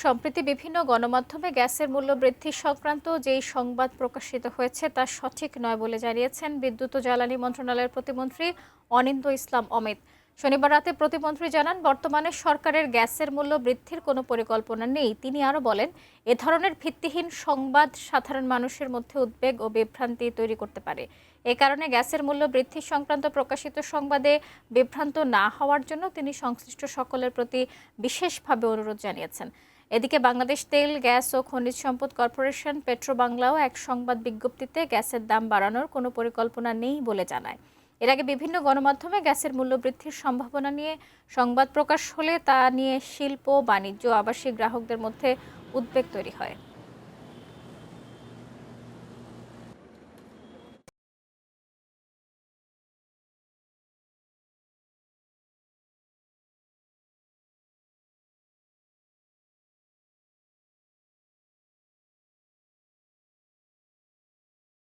সম্প্রতি বিভিন্ন গণমাধ্যমে গ্যাসের মূল্য বৃদ্ধি সংক্রান্ত যেই সংবাদ প্রকাশিত হয়েছে তা সঠিক নয় বলে জানিয়েছেন বিদ্যুৎ ও জ্বালানি মন্ত্রণালয়ের প্রতিমন্ত্রী অনিন্দ্য ইসলাম অমিত। শনিবার রাতে প্রতিমন্ত্রী জানান, বর্তমানে সরকারের গ্যাসের মূল্য বৃদ্ধির কোনো পরিকল্পনা নেই। তিনি আরও বলেন, এ ধরনের ভিত্তিহীন সংবাদ সাধারণ মানুষের মধ্যে উদ্বেগ ও বিভ্রান্তি তৈরি করতে পারে। এ কারণে গ্যাসের মূল্য বৃদ্ধি সংক্রান্ত প্রকাশিত সংবাদে বিভ্রান্ত না হওয়ার জন্য তিনি সংশ্লিষ্ট সকলের প্রতি বিশেষভাবে অনুরোধ জানিয়েছেন। এদিকে বাংলাদেশ তেল, গ্যাস ও খনিজ সম্পদ কর্পোরেশন পেট্রোবাংলাও এক সংবাদ বিজ্ঞপ্তিতে গ্যাসের দাম বাড়ানোর কোনো পরিকল্পনা নেই বলে জানায়। এর আগে বিভিন্ন গণমাধ্যমে গ্যাসের মূল্য বৃদ্ধির সম্ভাবনা নিয়ে সংবাদ প্রকাশ হলে তা নিয়ে শিল্প, বাণিজ্য, আবাসিক গ্রাহকদের মধ্যে উদ্বেগ তৈরি হয়।